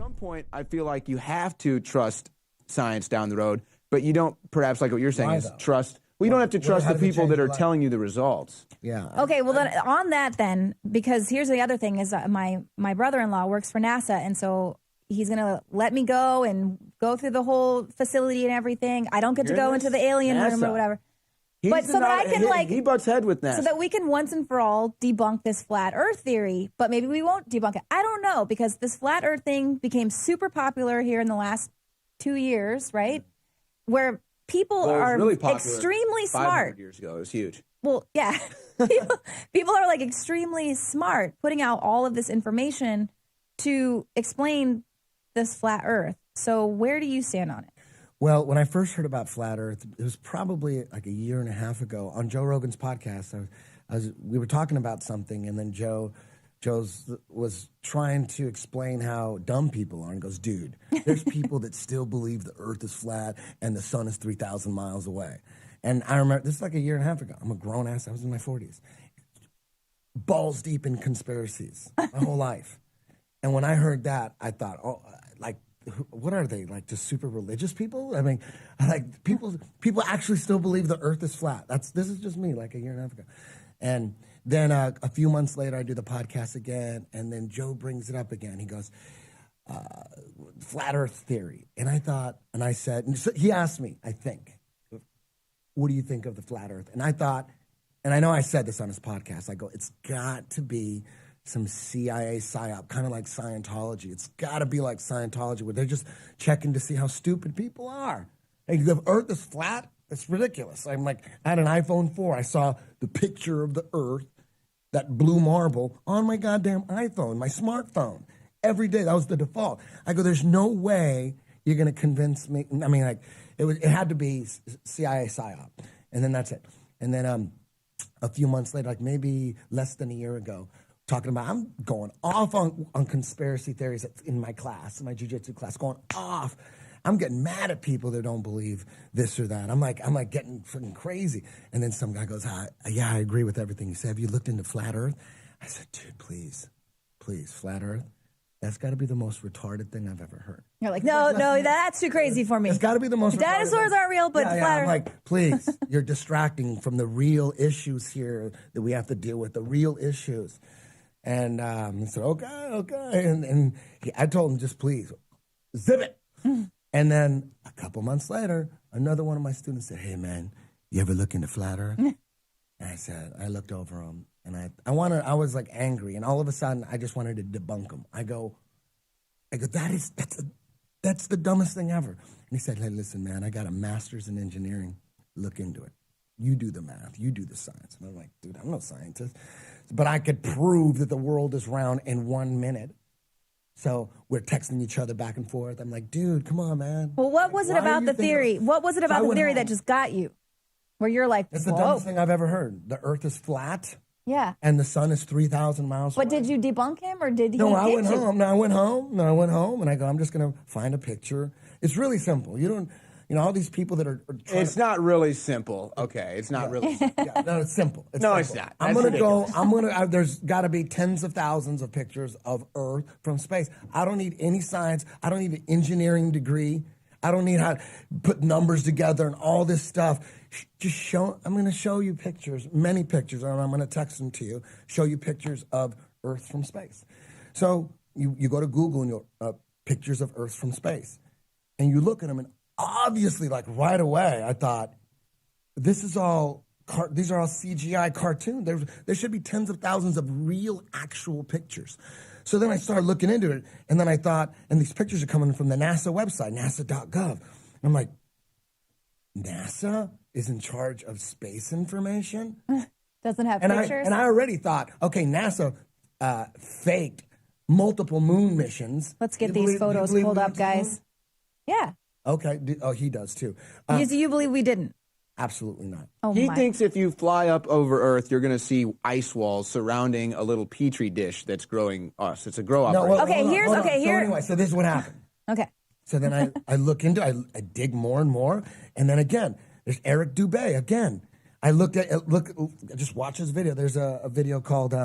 some point, I feel like you have to trust science down the road, but you don't, perhaps like what you're saying, is trust. Well, you don't have to trust the people that are telling you the results. Yeah. Okay, well, then on that then, because here's the other thing is my brother-in-law works for NASA, and so he's going to let me go and go through the whole facility and everything. I don't get to go into the alien room or whatever. But so that I can he butts head with NASA. So that we can once and for all debunk this flat Earth theory, but maybe we won't debunk it. I don't know, because this flat Earth thing became super popular here in the last 2 years, right? Where people are really extremely smart. 500 years ago, it was huge. Well, yeah. people are like extremely smart putting out all of this information to explain this flat Earth. So where do you stand on it? Well, when I first heard about flat Earth, it was probably like a year and a half ago on Joe Rogan's podcast. We were talking about something, and then Joe was trying to explain how dumb people are, and goes, dude, there's people that still believe the Earth is flat and the sun is 3,000 miles away. And I remember, this is like a year and a half ago. I'm a grown ass. I was in my 40s. Balls deep in conspiracies my whole life. And when I heard that, I thought, oh, like, what are they, like, just super religious people? I mean, like, people actually still believe the Earth is flat. This is just me, like a year and a half ago. And then a few months later, I do the podcast again, and then Joe brings it up again. He goes, flat Earth theory. And I thought, and I said, and so he asked me, I think, what do you think of the flat Earth? And I thought, and I know I said this on his podcast, I go, it's got to be some CIA psyop, kind of like Scientology. It's got to be like Scientology, where they're just checking to see how stupid people are. Like, the Earth is flat? It's ridiculous. I'm like, I had an iPhone 4. I saw the picture of the Earth, that blue marble, on my goddamn iPhone, my smartphone. Every day, that was the default. I go, there's no way you're going to convince me. I mean, like, it had to be CIA psyop. And then that's it. And then a few months later, like maybe less than a year ago, talking about, I'm going off on conspiracy theories in my class, in my jiu-jitsu class, going off. I'm getting mad at people that don't believe this or that. I'm like getting freaking crazy. And then some guy goes, yeah, I agree with everything you said. Have you looked into flat Earth? I said, dude, please, flat Earth? That's got to be the most retarded thing I've ever heard. You're like, no, that's too crazy for me. It's got to be the most Dinosaurs aren't real, but flat Earth. I'm like, please, you're distracting from the real issues here that we have to deal with, the real issues. And he said, okay. And I told him, just please, zip it. And then a couple months later, another one of my students said, hey, man, you ever look into flat Earth? And I said, I looked over him, and I was like angry, and all of a sudden, I just wanted to debunk him. I go, that's the dumbest thing ever. And he said, hey, listen, man, I got a master's in engineering. Look into it. You do the math. You do the science. And I'm like, dude, I'm no scientist. But I could prove that the world is round in 1 minute. So we're texting each other back and forth. I'm like, dude, come on, man. Well, what was it about the theory? What was it about the theory that just got you? Where you're like, it's the dumbest thing I've ever heard. The Earth is flat. Yeah. And the sun is 3,000 miles away. But did you debunk him, or did he? No, I went home. I went home, and I go, I'm just going to find a picture. It's really simple. All these people that are it's not really simple. Okay, it's not really simple. Yeah, no, it's simple. It's not. I'm going to go, there's got to be tens of thousands of pictures of Earth from space. I don't need any science. I don't need an engineering degree. I don't need how to put numbers together and all this stuff. I'm going to show you pictures, many pictures, and I'm going to text them to you, show you pictures of Earth from space. So you go to Google and you're pictures of Earth from space, and you look at them, and obviously, like right away, I thought, these are all CGI cartoons. There should be tens of thousands of real, actual pictures. So then I started looking into it, and then I thought, and these pictures are coming from the NASA website, nasa.gov. And I'm like, NASA is in charge of space information? Doesn't have pictures? And I already thought, okay, NASA faked multiple moon missions. Let's get these photos pulled up, guys. Yeah. Okay. He does too. You believe we didn't? Absolutely not. Oh, he thinks if you fly up over Earth, you're going to see ice walls surrounding a little petri dish that's growing us. It's a grow operation. Well, So anyway, so this is what happened. Okay. So then I look into it. I dig more and more. And then again, there's Eric Dubé again. I just watch his video. There's a video called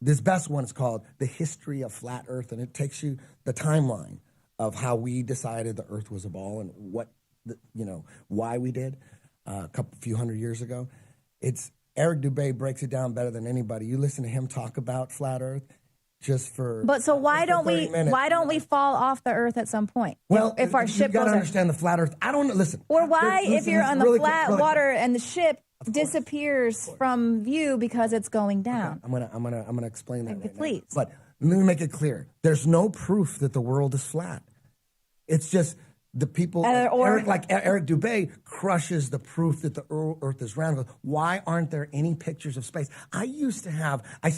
this best one is called The History of Flat Earth, and it takes you the timeline of how we decided the Earth was a ball and what, why we did a few hundred years ago. It's Eric Dubé breaks it down better than anybody. You listen to him talk about flat Earth just for. But so why don't we fall off the Earth at some point? Well, if our ship you got to goes understand the flat Earth. I don't listen. Or why, if you're on the flat water and the ship disappears from view because it's going down? Okay. I'm gonna explain that right please. Now. But let me make it clear. There's no proof that the world is flat. It's just the people. Eric Dubé crushes the proof that the Earth is round. Why aren't there any pictures of space? I used to have. I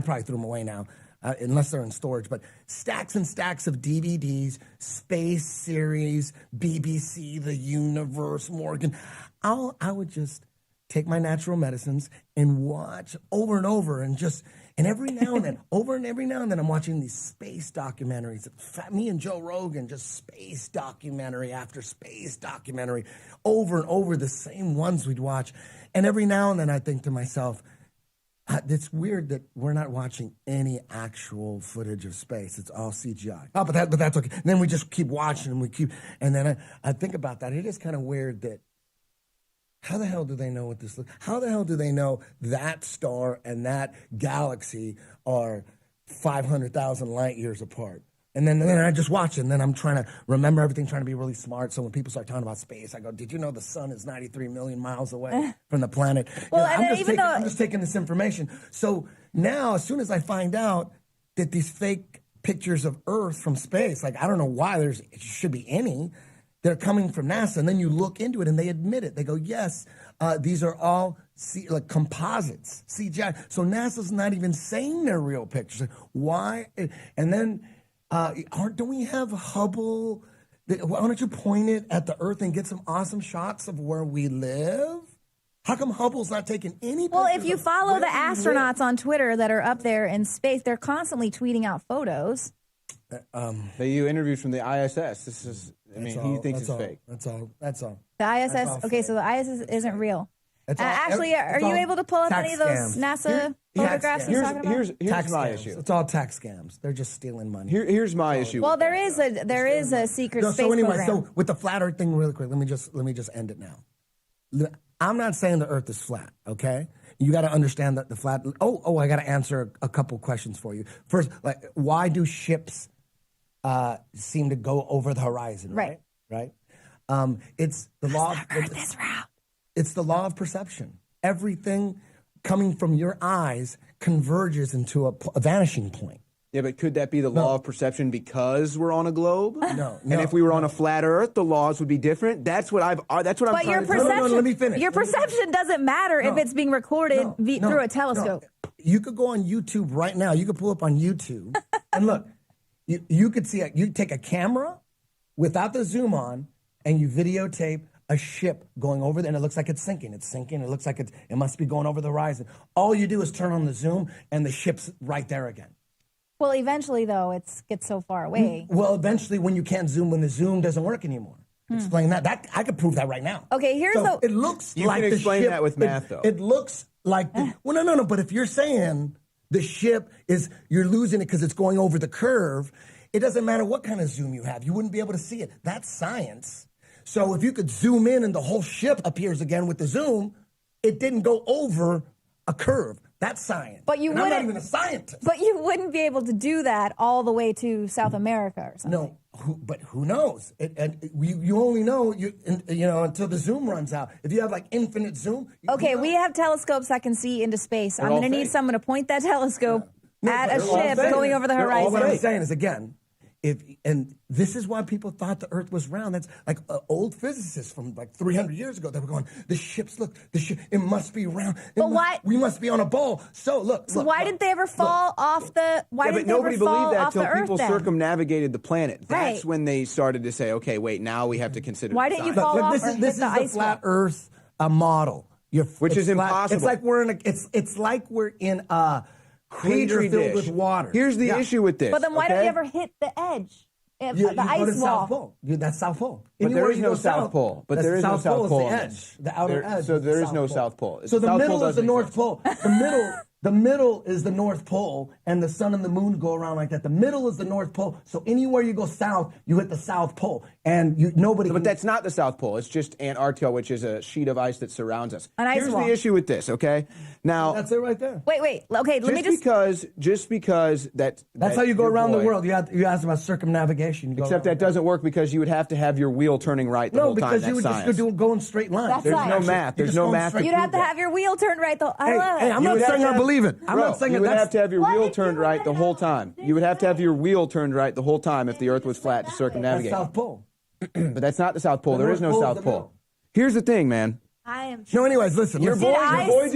probably threw them away now. Unless they're in storage, but stacks and stacks of DVDs, space series, BBC, The Universe, Morgan. I would just take my natural medicines and watch over and over and every now and then, I'm watching these space documentaries. Me and Joe Rogan, just space documentary after space documentary, over and over, the same ones we'd watch. And every now and then I think to myself, it's weird that we're not watching any actual footage of space. It's all CGI. Oh, but that's okay. And then we just keep watching and then I think about that. It is kind of weird that how the hell do they know what this looks? How the hell do they know that star and that galaxy are 500,000 light years apart? And then I just watch it, and then I'm trying to remember everything, trying to be really smart. So when people start talking about space, I go, did you know the sun is 93 million miles away from the planet? Well, I'm just taking this information. So now, as soon as I find out that these fake pictures of Earth from space, like I don't know why it should be any, they're coming from NASA, and then you look into it, and they admit it. They go, yes, these are all composites, CGI. So NASA's not even saying they're real pictures. Why? And then... don't we have Hubble? Why don't you point it at the Earth and get some awesome shots of where we live? How come Hubble's not taking any pictures? Well, if you follow the astronauts on Twitter that are up there in space, they're constantly tweeting out photos. They do interviews from the ISS. This is, he thinks it's fake. That's all. The ISS, okay, so the ISS isn't real. Actually, are you able to pull up any of those NASA photographs he's talking about? Here's my issue. It's all tax scams. They're just stealing money. Here's my issue. Well, there is a secret space program. So with the flat Earth thing, really quick, let me just end it now. I'm not saying the Earth is flat. Okay, you got to understand that the flat. I got to answer a couple questions for you. First, why do ships seem to go over the horizon? Right. It's the law. The Earth is round. It's the law of perception. Everything coming from your eyes converges into a vanishing point. Yeah, but could that be the law of perception because we're on a globe? No. And if we were on a flat Earth, the laws would be different. That's what I'm trying to tell you. No, let me finish. Your perception doesn't matter if it's being recorded through a telescope. No. You could go on YouTube right now. You could pull up on YouTube and look. You could see you take a camera without the zoom on and you videotape a ship going over there, and it looks like it's sinking. It's sinking. It looks like it must be going over the horizon. All you do is turn on the zoom, and the ship's right there again. Well, eventually, though, it gets so far away. Well, eventually, when the zoom doesn't work anymore. Explain that. I could prove that right now. Okay, it looks you like can the explain ship, that with math, though. It looks like no. But if you're saying the ship you're losing it because it's going over the curve, it doesn't matter what kind of zoom you have. You wouldn't be able to see it. That's science. So if you could zoom in and the whole ship appears again with the zoom, it didn't go over a curve. That's science. But I'm not even a scientist. But you wouldn't be able to do that all the way to South America or something. No, but who knows? You only know until the zoom runs out. If you have infinite zoom. Okay, we have telescopes that can see into space. I'm going to need someone to point that telescope at a ship going over the horizon. What I'm saying is, again, and this is why people thought the Earth was round. That's old physicists from 300 years ago. They were going, the ship, it must be round. We must be on a ball. So why did they ever fall off the? Why did they ever fall off the Earth? Nobody believed that until people circumnavigated the planet. That's right. when they started to say, okay, wait, now we have to consider. Why didn't you fall off? This is the flat Earth model, which is impossible. It's like we're in a crater filled with water. Here's the issue with this. But then why don't you ever hit the edge? The ice wall. South Pole. That's South Pole. But there is no South Pole. But there is no South Pole. The edge. The outer edge. So there is no South Pole. So the middle is the North Pole. The middle The middle is the North Pole, and the sun and the moon go around like that. The middle is the North Pole, so anywhere you go south, you hit the South Pole, and nobody. But that's not the South Pole. It's just Antarctica, which is a sheet of ice that surrounds us. An ice Here's wall. the issue with this. Okay, now That's it right there. Wait. Okay, let me just because That's how you go around the world. You asked about circumnavigation. Except that doesn't work because you would have to have your wheel turning right the whole time. No, because you would just go in straight lines. That's There's science. no math. There's no math. You'd have to have your wheel turned right though. Hey, I'm not saying I believe it. I'm not saying you would that's. have to have your wheel turned right the whole time. You would have to have your wheel turned right the whole time if the Earth was flat to circumnavigate. That's South Pole. But that's not the South Pole. There is no North Pole is South the Pole. middle. Here's the thing, man. I am. No, anyways, listen. Your boy Eric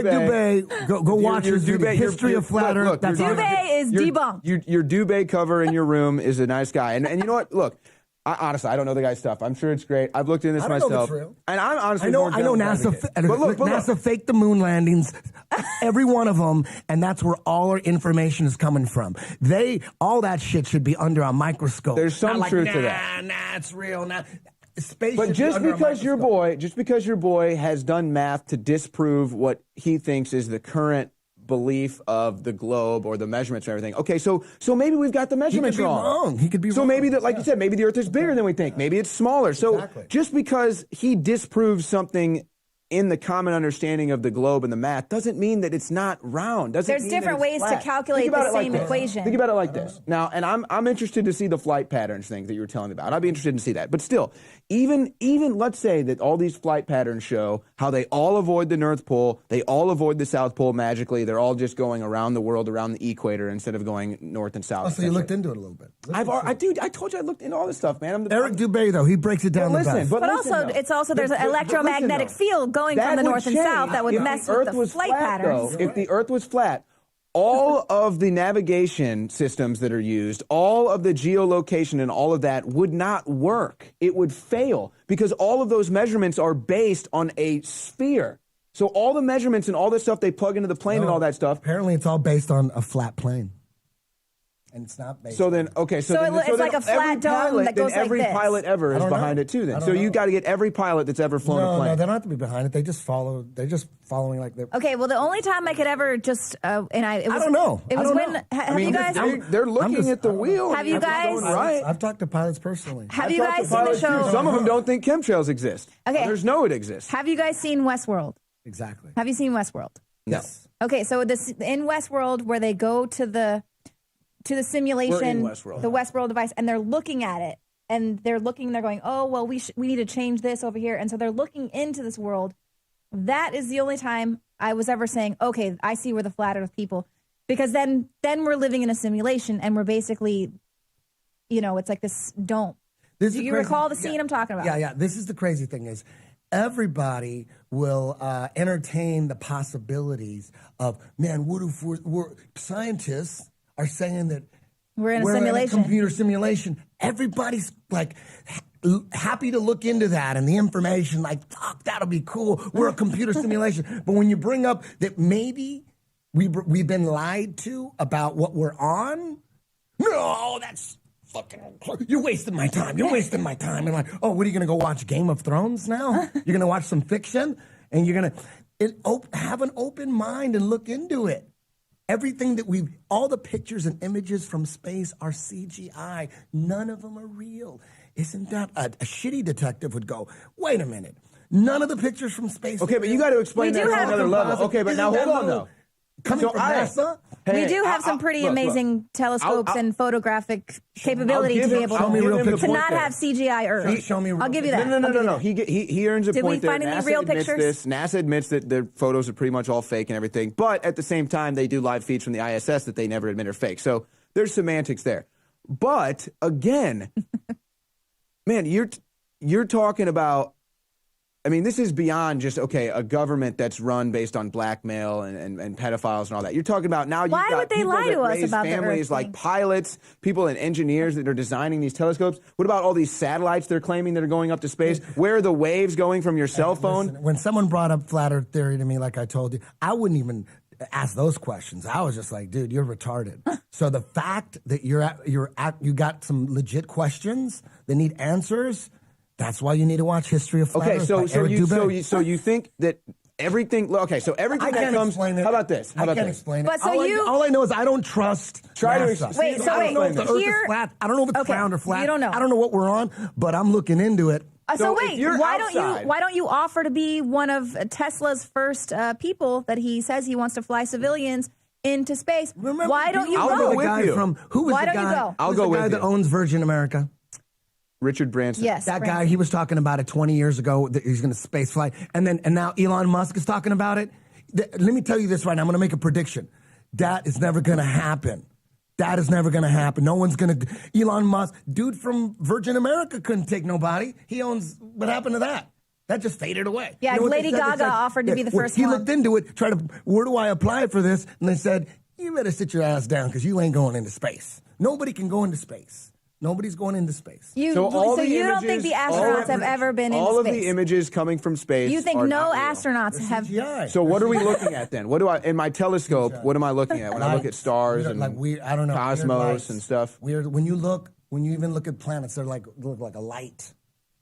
Dubé, go watch his video, History of Flat Earth. Look, Dubé is debunked. Your Dubé cover in your room is a nice guy. And you know what? Look, honestly, I don't know the guy's stuff. I'm sure it's great. I've looked into this myself. Know if it's real. And I'm honestly I know NASA. NASA faked the moon landings, every one of them, and that's where all our information is coming from. All that shit should be under a microscope. There's some truth to that. Nah, it's real. Space but just because your boy has done math to disprove what he thinks is the current belief of the globe or the measurements and everything. Okay, so maybe we've got the measurements wrong. He could be wrong. So maybe that, like you said, maybe the Earth is bigger than we think. Maybe it's smaller. So just because he disproves something in the common understanding of the globe and the math doesn't mean that it's not round. There's different ways to calculate the same equation. Think about it like this. Now, and I'm interested to see the flight patterns thing that you were telling me about. I'd be interested to see that. But still, even let's say that all these flight patterns show how they all avoid the North Pole, they all avoid the South Pole magically. They're all just going around the world, around the equator, instead of going north and south. Oh, so you looked into it a little bit. I told you I looked into all this stuff, man. Eric Dubé, though, he breaks it down the best. But also there's an electromagnetic field going from the north and south that would mess with the flight patterns. If the Earth was flat, all of the navigation systems that are used, all of the geolocation and all of that would not work. It would fail because all of those measurements are based on a sphere. So all the measurements and all this stuff they plug into the plane and all that stuff. Apparently it's all based on a flat plane. And it's not based. So then, okay, so it's like a flat dome that goes like every this. pilot ever is behind it too. Then, so you got to get every pilot that's ever flown a plane. No, they don't have to be behind it. They just follow. They're just following like. Okay, well, the only time I could ever just I don't know. It was when have you guys? They're looking at the wheel. Have you guys? Right. I've talked to pilots personally. Have you guys seen the show? Some of them don't think chemtrails exist. Okay, others know it exists. Have you guys seen Westworld? Exactly. Have you seen Westworld? No. Okay, so this in Westworld where they go to the simulation, the Westworld device, and they're looking at it, and they're going, oh, well, we need to change this over here. And so they're looking into this world. That is the only time I was ever saying, okay, I see we're the flat earth people. Because then we're living in a simulation, and we're basically, it's like this dome. Do you recall the scene I'm talking about? Yeah. This is the crazy thing is, everybody will entertain the possibilities of, man, what if we're scientists are saying that we're in a computer simulation. Everybody's like happy to look into that and the information, like, fuck, that'll be cool. We're a computer simulation. But when you bring up that maybe we've been lied to about what we're on, no, that's fucking, you're wasting my time. You're wasting my time. And like, oh, what are you going to go watch Game of Thrones now? You're going to watch some fiction and you're going to have an open mind and look into it. Everything that all the pictures and images from space are CGI. None of them are real. Isn't that a shitty detective would go, wait a minute. None of the pictures from space. Okay, but you got to explain that on another level. Okay, but now hold on though. Coming from NASA? We do have some pretty amazing telescopes and photographic capability to be able to not have CGI Earth. Show me. I'll give you that. No. He earns a point there. Did we find any real pictures? NASA admits that their photos are pretty much all fake and everything, but at the same time, they do live feeds from the ISS that they never admit are fake. So there's semantics there. But again, man, you're talking about. I mean, this is beyond just, a government that's run based on blackmail and pedophiles and all that. You're talking about now you've got people that raise families like pilots, people and engineers that are designing these telescopes. What about all these satellites they're claiming that are going up to space? Where are the waves going from your cell phone? Listen, when someone brought up flat earth theory to me, like I told you, I wouldn't even ask those questions. I was just like, dude, you're retarded. So the fact that you got some legit questions that need answers, that's why you need to watch History of Flat Earth by Eric Dubé. So you think that everything. Okay, so everything that comes. How about this? How about I can't this? explain it. But so all I know is I don't trust Try to NASA. explain. Wait, so I don't know if the Earth here- is flat. I don't know if it's Okay, round or flat. you don't know. I don't know what we're on, but I'm looking into it. So So wait, if you're why outside- don't you offer to be one of Tesla's first people that he says he wants to fly civilians into space? Remember, Why don't you I'll go? go the with guy you. from who was Why the don't you guy? go? I'll who's go the with guy you. that owns Virgin America. Richard Branson. Yes, That Branson. guy, he was talking about it 20 years ago that he's going to space flight, and now Elon Musk is talking about it. Let me tell you this right now. I'm going to make a prediction. That is never going to happen. That is never going to happen. No one's going to. Elon Musk, dude from Virgin America, couldn't take nobody. He owns. What happened to that? That just faded away. Yeah, what they Lady said? They Gaga said- offered to be the first He one. looked into it, tried to. Where do I apply for this? And they said, you better sit your ass down because you ain't going into space. Nobody can go into space. Nobody's going into space. You, So all so the you don't images- think the all astronauts of- have ever been in All of space? the images coming from space. You think are no not real. astronauts have? CGI. So what are we looking at then? What do I in my telescope? What am I looking at when I look at stars and I don't know, cosmos weird lights. and stuff? Weird. When you even look at planets, they're look like a light.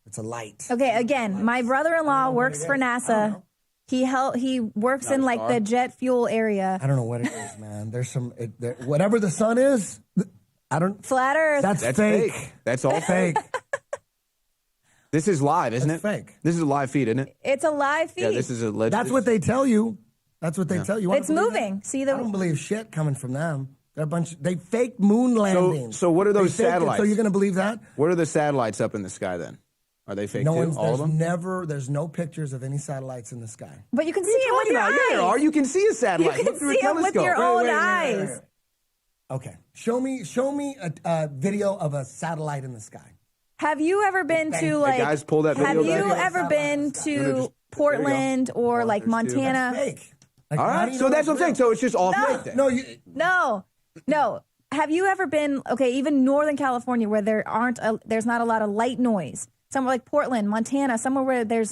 It's a light. Okay, again, my brother-in-law works for NASA. He works Not in a like star. the jet fuel area. I don't know what it is, man. There's some whatever the sun is. I don't. Flat Earth. That's That's fake. fake. That's all Fake. This is live, isn't That's it? fake. This is a live feed, isn't it? It's a live feed. Yeah, this is a legend. That's what they tell you. That's what they tell you. It's moving. See I the don't believe shit coming from them. They're a bunch. They fake moon landings. so what are those They faked it, satellites? So you're going to believe that? What are the satellites up in the sky then? Are they fake No too? one's. All of them? There's no pictures of any satellites in the sky. but you can see it with your Yeah, there are. eyes. You can see a You satellite. can Look through see a it with telescope. your own eyes. Okay, show me a video of a satellite in the sky. Have you ever been to like? guys, pull that have video you back. ever been You wanna to just- Portland or One, like there's two. Montana? Fake. Like, All how do right, you so know that's what I'm saying. real? So it's just all No. fake then. No, No. Have you ever been even Northern California where there's not a lot of light noise? Somewhere like Portland, Montana, somewhere where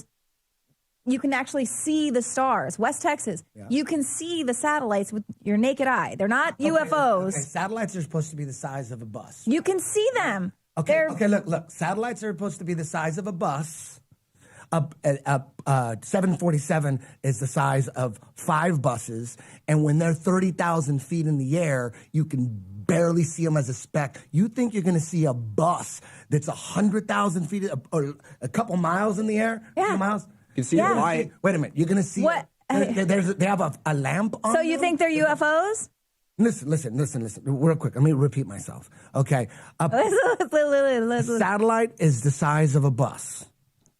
you can actually see the stars. West Texas, you can see the satellites with your naked eye. They're not UFOs. Okay, satellites are supposed to be the size of a bus. You can see them. Okay, look. Satellites are supposed to be the size of a bus. A 747 is the size of 5 buses, and when they're 30,000 feet in the air, you can barely see them as a speck. You think you're going to see a bus that's 100,000 feet or a couple miles in the air? Yeah. A few miles? You can see Yeah. the light. Wait a minute. You're going to see What? They have a lamp on So you them? think they're UFOs? Listen. Real quick. Let me repeat myself. Okay. A Listen. satellite is the size of a bus.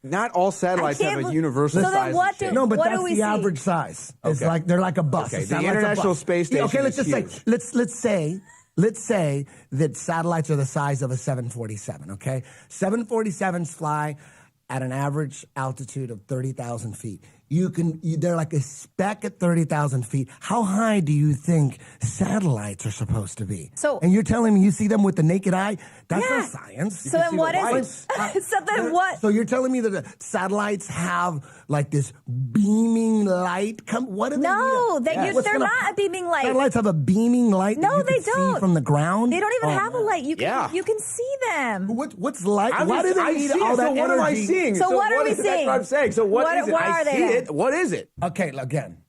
Not all satellites I can't have a believe- universal So then size. what and shit. do- No, but What do that's we the see? average size. It's Okay. like they're like a bus. Okay, A the satellite's a International bus. Space Yeah, okay, Station let's is just say huge. let's say that satellites are the size of a 747. Okay, 747s fly at an average altitude of 30,000 feet. They're like a speck at 30,000 feet. How high do you think satellites are supposed to be? And you're telling me you see them with the naked eye? That's Yeah. not science. So then what is it? So then what? So you're telling me that the satellites have like this beaming light? What do they No, need? they're not a beaming light. Satellites have a beaming light. No, that you they can don't. See from the ground. They don't even have a light. You Yeah. can see them. What's light? I Why do they I need see all it. that So what energy? am I seeing? So what are we is it? seeing? That's what I'm saying. So what is it? what I are see they then? it. What is it? Okay, again.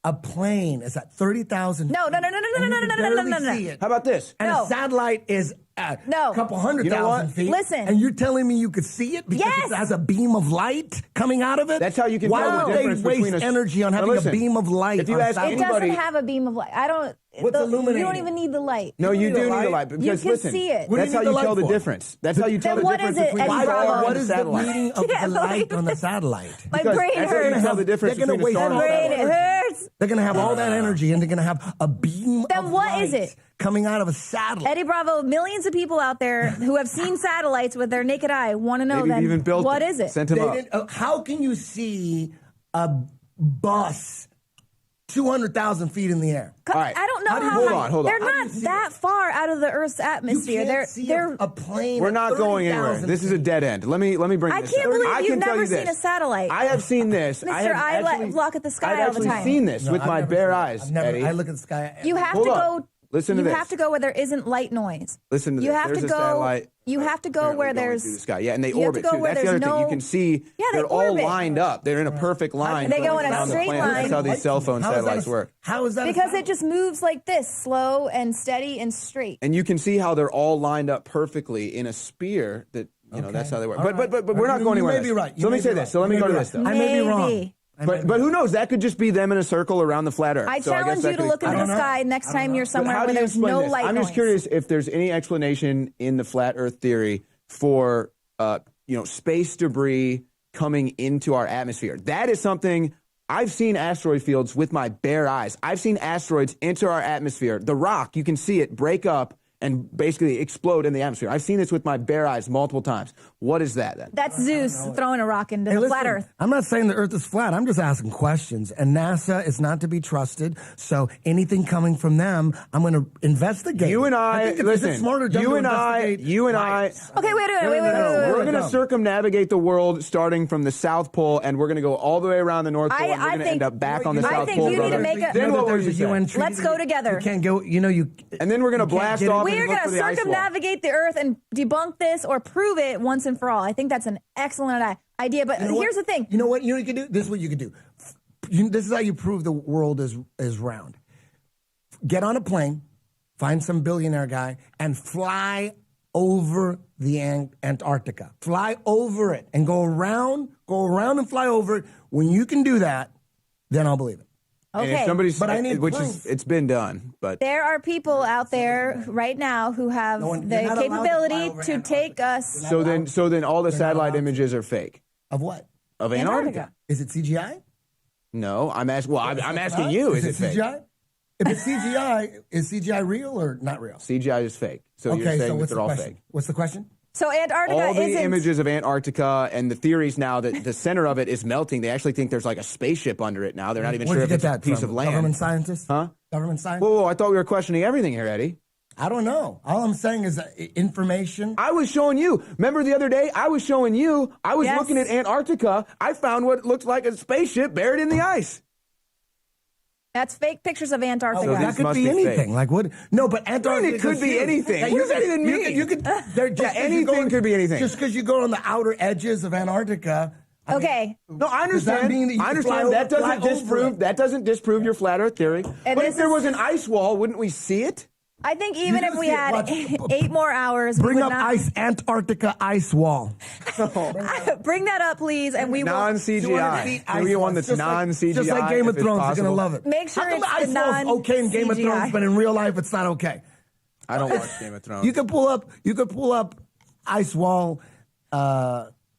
A plane is at 30,000 No, feet. no. See it. How about this? And No. a satellite is at No. a couple hundred You know thousand what? feet. Listen. And you're telling me you could see it because Yes. it has a beam of light coming out of it? That's how you can Why tell the would difference they waste between a- energy on Now having listen, a beam of light? if you on a ask satellite? It doesn't Anybody- have a beam of light. I don't. What's You illuminating? don't even need the light. No, you need do a need light? a light because can listen, see it. What do that's you how need the you tell light the for? difference. That's how you tell Then the what difference is it, between Eddie the star Bravo? and What the is the satellite. meaning of Can't the light believe on the this. satellite? My Because brain that's how you hurts. tell the difference They're gonna between a waste star My and a all brain satellite. that hurts. They're going to have all that energy, and they're going to have a beam Then of what light is it? coming out of a satellite. Eddie Bravo, millions of people out there who have seen satellites with their naked eye want to know Maybe then even built what them. is it? Sent him up. How can you see a bus 200,000 feet in the air? All right. I don't know how. Hold high- on, hold on. They're How do you not see that far out of the Earth's atmosphere. You They're can't see they're. a plane. We're at not going 30,000 anywhere. This is a feet. dead end. Let me bring I this can't up. believe I you've can tell never you this. seen a satellite. I have seen this. Mister, I have I actually, look at the sky I've all the actually time. seen this No, with I've my never bare seen it. eyes, I've never, Eddie. I look at the sky. You have Hold to on. go Listen to you this. have to go where there isn't light noise. Listen to you this. Have there's to a go, satellite. You have to go where there's through the sky. Yeah, and they you have to orbit go too. where That's the other there's thing. no- You can see Yeah, they they're all orbit. lined up. They're in a perfect line. They go in a around the straight planet. line. That's how these cell phone satellites work. How is that? because it just moves like this, slow and steady and straight. And you can see how they're all lined up perfectly in a sphere that, you know, that's how they work. All But right. we're not going anywhere. You may be right. So let me say this. So let me go to this, though. I may be wrong. Maybe. But who knows? That could just be them in a circle around the flat Earth. I So guess challenge that you to could look into the know. sky next time you're But somewhere how where do you there's explain no this? light I'm noise. just curious if there's any explanation in the flat Earth theory for space debris coming into our atmosphere. That is something I've seen asteroid fields with my bare eyes. I've seen asteroids enter our atmosphere. The rock, you can see it break up and basically explode in the atmosphere. I've seen this with my bare eyes multiple times. What is that then? That's Zeus throwing a rock into the flat Earth. I'm not saying the Earth is flat. I'm just asking questions. And NASA is not to be trusted. So anything coming from them, I'm going to investigate. You and I think listen. Is it smarter to You and I. Okay, wait. We're going to circumnavigate the world starting from the South Pole, and we're going to go all the way around the North Pole, and we're going to end up back on the South think Pole. you need to brother. make a- Then what there's would you a UN say? treaty. Let's go together. You can't go. And then we're going to blast off. We are going to circumnavigate the Earth and debunk this or prove it once and for all. I think that's an excellent idea. But here's the thing. You know what? You know what you can do? This is what you can do. This is how you prove the world is round. Get on a plane, find some billionaire guy, and fly over the Antarctica. Fly over it and go around and fly over it. When you can do that, then I'll believe it. And Okay. if somebody's, But I need which proof. is, it's been done, but There are people out there right now who have you're the not allowed to fly capability over to Antarctica. take us. so then all the satellite images are fake Of what? of Antarctica. Is it CGI? No, I'm asking. Well, I'm asking you. Is it fake? CGI? If it's CGI, is CGI real or not real? CGI is fake. So you're saying that what's they're the all question? fake. What's the question? So Antarctica All the isn't. images of Antarctica and the theories now that the center of it is melting. They actually think there's like a spaceship under it now. They're not even Where'd sure you if get it's a that piece from? of land. Government scientists? Huh? Government scientists? Whoa, I thought we were questioning everything here, Eddie. I don't know. All I'm saying is that information. I was showing you. Remember the other day? I was showing you. I was Yes. looking at Antarctica. I found what looked like a spaceship buried in the ice. That's fake pictures of Antarctica. So that these could must be be anything. fake. Like what? No, but Antarctica it could is be huge. anything. Yeah, What does that even mean? You could. Anything could be anything. Just because you go on the outer edges of Antarctica. I mean, Okay. No, I Does that understand. mean that you I can understand. fly That over- fly doesn't over disprove. it? That doesn't disprove your flat Earth theory. And But this if there is- was an ice wall, wouldn't we see it? I think even You if do we see it. had Watch. 8 more hours, we Bring would up not. ice Antarctica ice wall. Bring that up, please, and we will Non-CGI. Give me one that's non-CGI. Just like Game of if it's Thrones, you're possible. gonna love it. Make sure How come it's the ice the wall's okay in Game of non-CGI? Thrones, but in real life it's not okay. I don't watch Game of Thrones. You could pull up ice wall.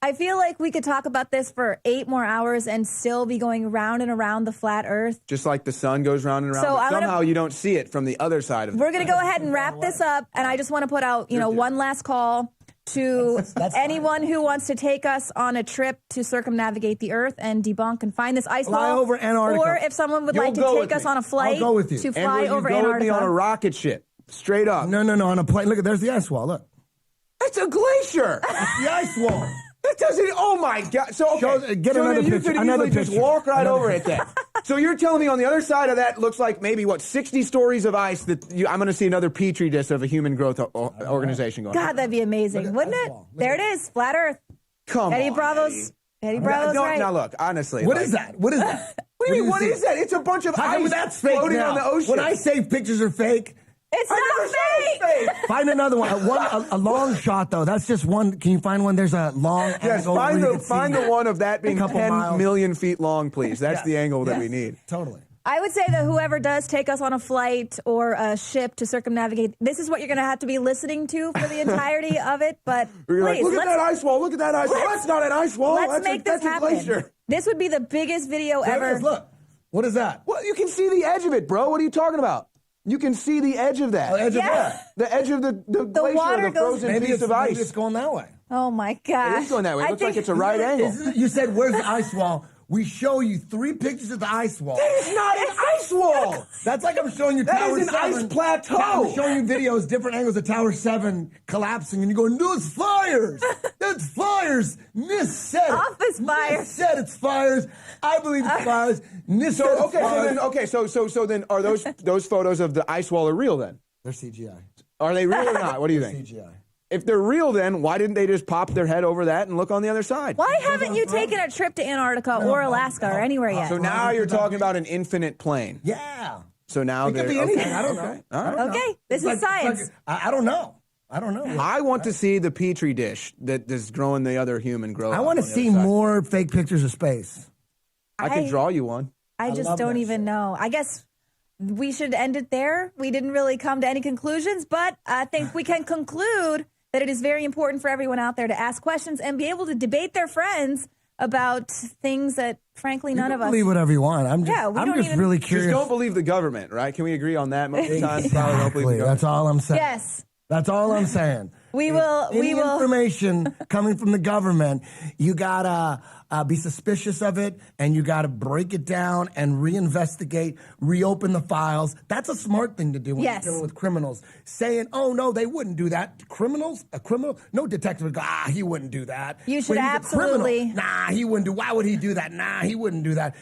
I feel like we could talk about this for 8 more hours and still be going round and around the flat Earth. Just like the sun goes round and round, So but I'm gonna- somehow you don't see it from the other side of the We're going to go ahead and wrap this up, and I just want to put out, one last call to That's anyone who wants to take us on a trip to circumnavigate the Earth and debunk and find this ice Fly wall. over Antarctica. Or if someone would You'll like to go take with us me. on a flight go with you. to And fly will you over go with me Antarctica. on a rocket ship? Straight up. No, on a plane. Look, there's the ice wall. Look, It's a glacier. the ice wall. That doesn't. Oh my God! So okay, Get so another then you picture, could another easily just picture. walk right Another over it then. So you're telling me on the other side of that looks like maybe 60 stories of ice that I'm going to see another petri dish of a human growth organization going. God, that'd be amazing, Look at wouldn't ice it? wall. Look There at it is, flat Earth. Come Eddie on, Bravo's Eddie. right. Now look, honestly. What like, is that? What is that? What do you mean? What see? is that? It's a bunch of How come ice that's fake floating now? on the ocean. When I say pictures are fake, It's I never not said it's fake. fake. find another one. A long shot though. That's just one. Can you find one? There's a long. Yes, angle where you can find see the one of that being couple 10 miles. million feet long, please. That's the angle that we need. Totally. I would say that whoever does take us on a flight or a ship to circumnavigate, this is what you're going to have to be listening to for the entirety of it. But You're like, please, look at that ice wall. Look at that ice wall. That's not an ice wall. let's That's make this that's a happen. glacier. This would be the biggest video There it ever. is. Look. What is that? Well, you can see the edge of it, bro. What are you talking about? You can see the edge of that. Edge of Yeah. what? The edge of the glacier, water the goes- frozen piece of Maybe ice. it's going that way. Oh my gosh! It is going that way. It I looks like think- it's a right angle. You said, "Where's the ice wall?" We show you 3 pictures of the ice wall. That is not an ice wall. That's like I'm showing you That Tower is an 7. ice plateau. I'm showing you videos, different angles of Tower 7 collapsing, and you go, no, it's fires. That's fires. Nis said it. Office fires. Nis said it's fires. I believe it's fires. Nis said it's fires. So then are those photos of the ice wall are real then? They're CGI. Are they real or not? What do you think? CGI. If they're real, then why didn't they just pop their head over that and look on the other side? Why haven't you taken a trip to Antarctica or Alaska or anywhere yet? So now you're talking about an infinite plane. Yeah. So now It could be anything. I don't know. Okay. All right. Okay, this is science. I don't know. I don't know. I want to see the petri dish that is growing the other human grow. I want to see more fake pictures of space. I could draw you one. I just love don't that even know. I guess we should end it there. We didn't really come to any conclusions, but I think we can conclude that it is very important for everyone out there to ask questions and be able to debate their friends about things that, frankly, none of us believe whatever you want. I'm just really curious. Just don't believe the government, right? Can we agree on that? Most of the time, probably don't believe the government. That's all I'm saying. Yes. That's all I'm saying. We will. Information coming from the government, you gotta be suspicious of it, and you gotta break it down and reinvestigate, reopen the files. That's a smart thing to do when you're dealing with criminals. Saying, "Oh no, they wouldn't do that." Criminals, a criminal, no detective would go, he wouldn't do that. You should But he's a absolutely. criminal. Nah, he wouldn't do. Why would he do that? Nah, he wouldn't do that.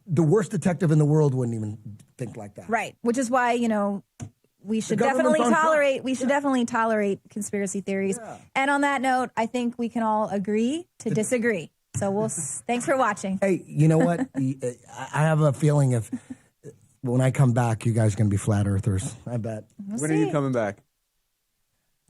The worst detective in the world wouldn't even think like that. Right, which is why we should government's definitely on tolerate. We should definitely tolerate conspiracy theories. Yeah. And on that note, I think we can all agree to disagree. So thanks for watching. Hey, you know what? I have a feeling when I come back, you guys are going to be flat earthers. I bet. When are you coming back?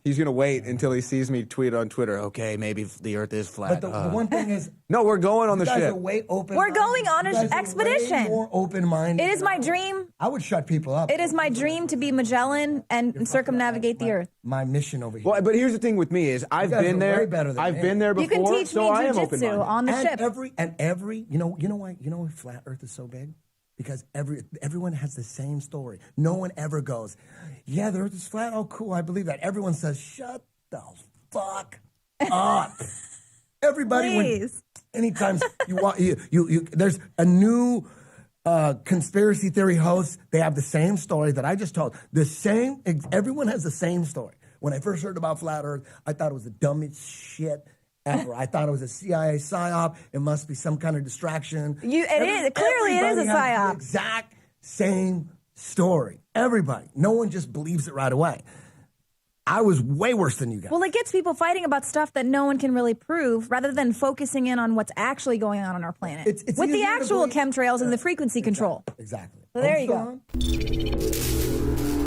He's going to wait until he sees me tweet on Twitter. Okay, maybe the Earth is flat. But the one thing is, no, we're going on the ship. We're going on an expedition. Way more open-minded. It is my dream. I would shut people up. It is my dream to be Magellan and circumnavigate the Earth. My mission over here. Well, but here's the thing with me is I've been there. I've been there before. You can teach me jiu-jitsu on the ship. Every you know why flat Earth is so big? Because everyone has the same story. No one ever goes, yeah, the Earth is flat. Oh, cool, I believe that. Everyone says, shut the fuck up. Everybody, please. Anytime there's a new conspiracy theory host, they have the same story that I just told. Everyone has the same story. When I first heard about flat Earth, I thought it was the dumbest shit ever. I thought it was a CIA psyop. It must be some kind of distraction. Clearly it is a psyop. The exact same story. Everybody. No one just believes it right away. I was way worse than you guys. Well, it gets people fighting about stuff that no one can really prove rather than focusing in on what's actually going on our planet. It's with the actual chemtrails and the frequency control. Exactly. So there you go.